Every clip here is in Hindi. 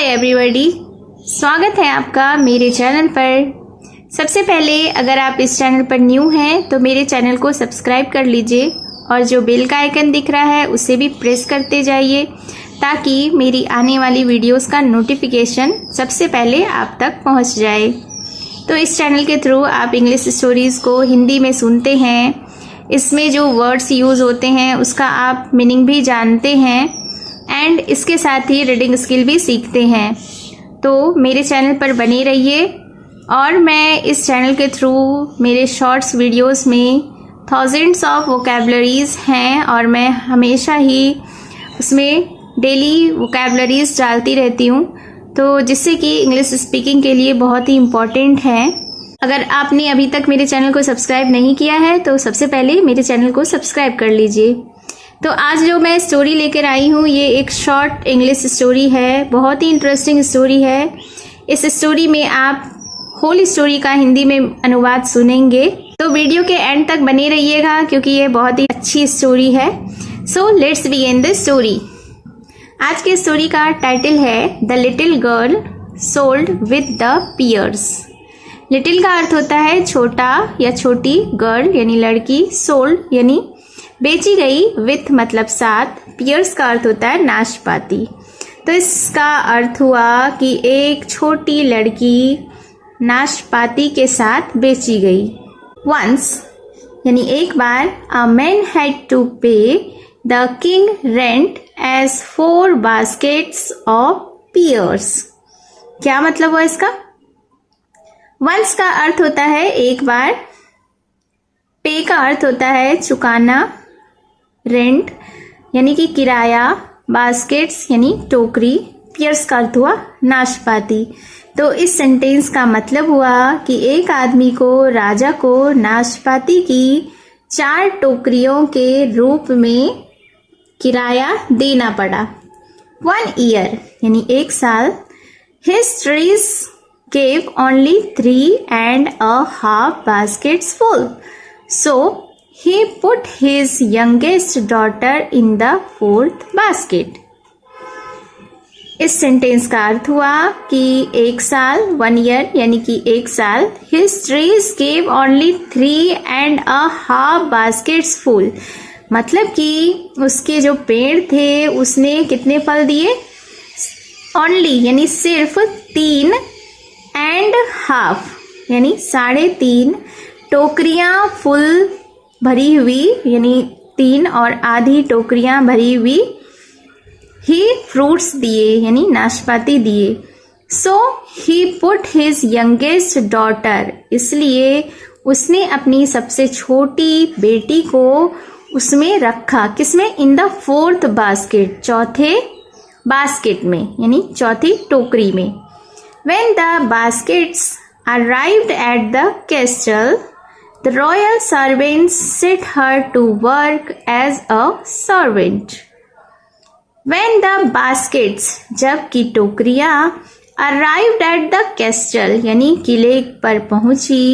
एवरीबॉडी, स्वागत है आपका मेरे चैनल पर। सबसे पहले अगर आप इस चैनल पर न्यू हैं तो मेरे चैनल को सब्सक्राइब कर लीजिए और जो बेल का आइकन दिख रहा है उसे भी प्रेस करते जाइए ताकि मेरी आने वाली वीडियोस का नोटिफिकेशन सबसे पहले आप तक पहुंच जाए। तो इस चैनल के थ्रू आप इंग्लिश स्टोरीज़ को हिंदी में सुनते हैं, इसमें जो वर्ड्स यूज़ होते हैं उसका आप मीनिंग भी जानते हैं एंड इसके साथ ही रीडिंग स्किल भी सीखते हैं। तो मेरे चैनल पर बने रहिए और मैं इस चैनल के थ्रू मेरे शॉर्ट्स वीडियोस में थाउजेंड्स ऑफ वोकैबलरीज़ हैं और मैं हमेशा ही उसमें डेली वोकैबलरीज़ डालती रहती हूँ, तो जिससे कि इंग्लिश स्पीकिंग के लिए बहुत ही इम्पॉर्टेंट है। अगर आपने अभी तक मेरे चैनल को सब्सक्राइब नहीं किया है तो सबसे पहले मेरे चैनल को सब्सक्राइब कर लीजिए। तो आज जो मैं स्टोरी लेकर आई हूँ ये एक शॉर्ट इंग्लिश स्टोरी है, बहुत ही इंटरेस्टिंग स्टोरी है। इस स्टोरी में आप होल स्टोरी का हिंदी में अनुवाद सुनेंगे, तो वीडियो के एंड तक बने रहिएगा क्योंकि ये बहुत ही अच्छी स्टोरी है। So let's begin the story. आज के स्टोरी का टाइटल है the little girl sold with the pears. Little का अर्थ होता है छोटा या छोटी, गर्ल यानी लड़की, सोल्ड यानी बेची गई, विथ मतलब साथ, पियर्स का अर्थ होता है नाशपाती। तो इसका अर्थ हुआ कि एक छोटी लड़की नाशपाती के साथ बेची गई। वंस यानी एक बार, a man had to pay the king rent as 4 baskets of pears. क्या मतलब हुआ इसका? वंस का अर्थ होता है एक बार, पे का अर्थ होता है चुकाना, रेंट यानी कि किराया, बास्केट्स यानी टोकरी, पियर्स का अर्थ हुआ नाशपाती। तो इस सेंटेंस का मतलब हुआ कि एक आदमी को राजा को नाशपाती की 4 टोकरियों के रूप में किराया देना पड़ा। 1 ईयर यानी 1 साल, his trees gave only 3.5 baskets full. So he put his youngest daughter in the 4th basket. इस सेंटेंस का अर्थ हुआ कि 1 साल, 1 ईयर यानी कि 1 साल, his trees gave only 3.5 baskets full. मतलब कि उसके जो पेड़ थे उसने कितने फल दिए? Only यानी सिर्फ 3.5 यानी 3.5 टोकरियां फुल भरी हुई, यानी 3 और आधी टोकरियां भरी हुई ही फ्रूट्स दिए यानी नाशपाती दिए। सो ही पुट हिज यंगेस्ट डॉटर, इसलिए उसने अपनी सबसे छोटी बेटी को उसमें रखा। किसमें? इन द 4th बास्केट, चौथे बास्केट में यानी चौथी टोकरी में। When the baskets arrived at the castle, the royal servants set her to work as a servant. When the baskets, जबकि टोकरियां, arrived at the castle यानी किले पर पहुंची,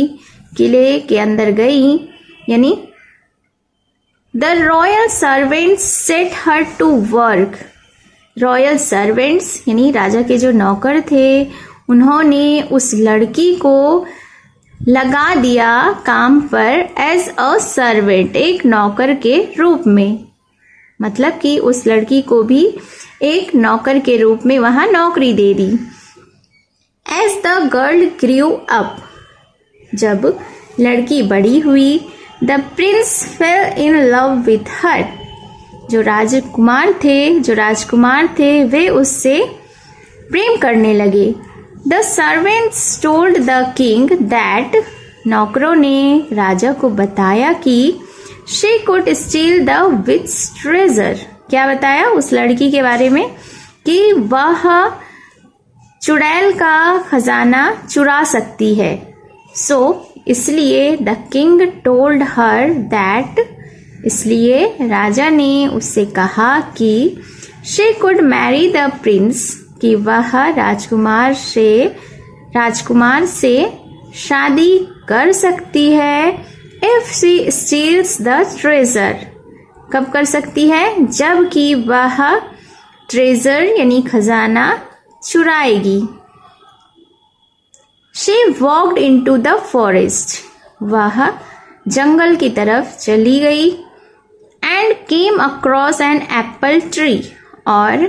किले के अंदर गई, यानी the royal servants set her to work. Royal servants यानी राजा के जो नौकर थे उन्होंने उस लड़की को लगा दिया काम पर एज अ सर्वेंट, एक नौकर के रूप में। मतलब कि उस लड़की को भी एक नौकर के रूप में वहां नौकरी दे दी। As the girl grew up, जब लड़की बड़ी हुई, the prince fell in love with her, जो राजकुमार थे वे उससे प्रेम करने लगे। The servants told the king that, नौकरों ने राजा को बताया कि she could steal the witch treasure, क्या बताया उस लड़की के बारे में? कि वह चुड़ैल का खजाना चुरा सकती है। सो इसलिए the king told her that, इसलिए राजा ने उससे कहा कि she could Mary the Prince, कि वह राजकुमार से शादी कर सकती है। If she steels the treasure, कब कर सकती है? जबकि वह ट्रेजर यानी खजाना चुराएगी। She walked into the forest. वह जंगल की तरफ चली गई। And came across an apple tree. और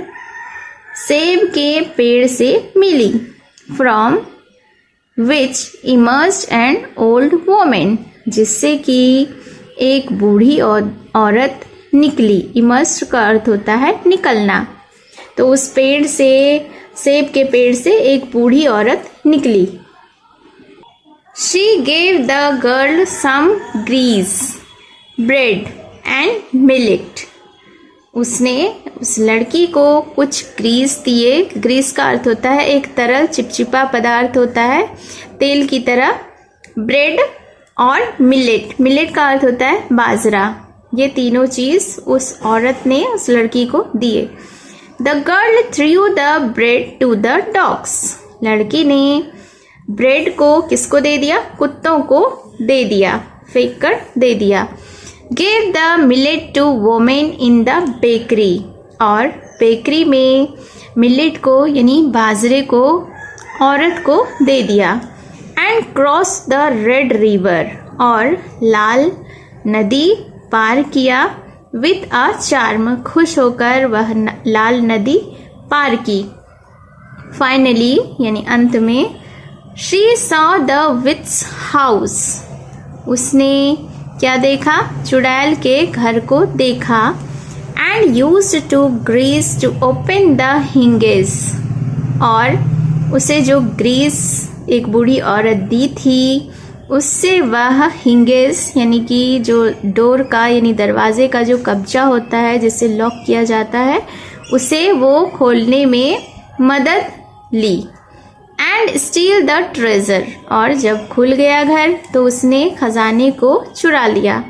सेब के पेड़ से मिली। From which emerged an old woman. जिससे कि एक बूढ़ी औरत निकली। इमर्ज का अर्थ होता है निकलना। तो उस पेड़ से, सेब के पेड़ से एक बूढ़ी औरत निकली। She gave the girl some grease, bread and millet. उसने उस लड़की को कुछ ग्रीस दिए। ग्रीस का अर्थ होता है एक तरल चिपचिपा पदार्थ होता है तेल की तरह। ब्रेड और मिलेट, मिलेट का अर्थ होता है बाजरा। ये तीनों चीज उस औरत ने उस लड़की को दिए। The girl threw the bread to the dogs. लड़की ने ब्रेड को किसको दे दिया? कुत्तों को दे दिया, फेंक कर दे दिया। Gave the millet to women in the bakery. और बेकरी में मिलेट को यानी बाजरे को औरत को दे दिया। And crossed the red river. और लाल नदी पार किया। With a charm. खुश होकर वह लाल नदी पार की। Finally यानी अंत में She saw the witch's house. उसने क्या देखा? चुड़ैल के घर को देखा। And used to grease to open the hinges. और उसे जो ग्रीस एक बूढ़ी औरत दी थी उससे वह हिंगेस यानी कि जो डोर का यानी दरवाजे का जो कब्जा होता है जिससे लॉक किया जाता है उसे वो खोलने में मदद ली। And steal the treasure. और जब खुल गया घर तो उसने खजाने को चुरा लिया।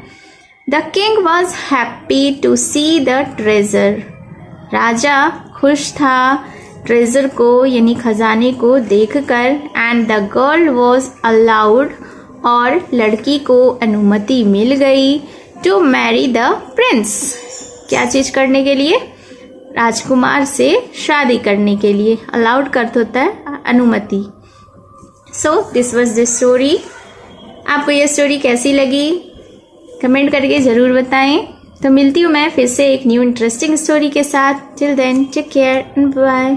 The king was happy to see the treasure. राजा खुश था ट्रेजर को यानी खजाने को देखकर। And the girl was allowed. और लड़की को अनुमति मिल गई टू मैरी द प्रिंस। क्या चीज करने के लिए? राजकुमार से शादी करने के लिए। अलाउड का अर्थ होता है अनुमति। So this was the story. आपको ये स्टोरी कैसी लगी कमेंट करके ज़रूर बताएं। तो मिलती हूँ मैं फिर से एक न्यू इंटरेस्टिंग स्टोरी के साथ। Till then take care and bye.